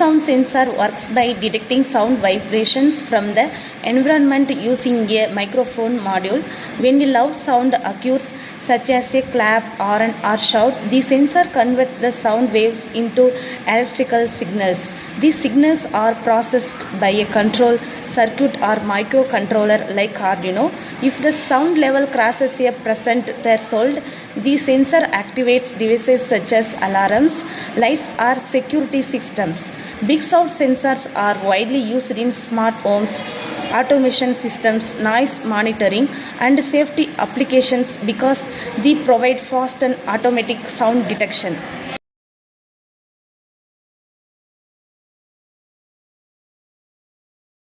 sound sensor works by detecting sound vibrations from the environment using a microphone module. When a loud sound occurs, such as a clap, horn, or shout, the sensor converts the sound waves into electrical signals. These signals are processed by a control circuit or microcontroller like Arduino. If the sound level crosses a present threshold, the sensor activates devices such as alarms, lights, or security systems. Big sound sensors are widely used in smart homes, automation systems, noise monitoring, and safety applications because they provide fast and automatic sound detection.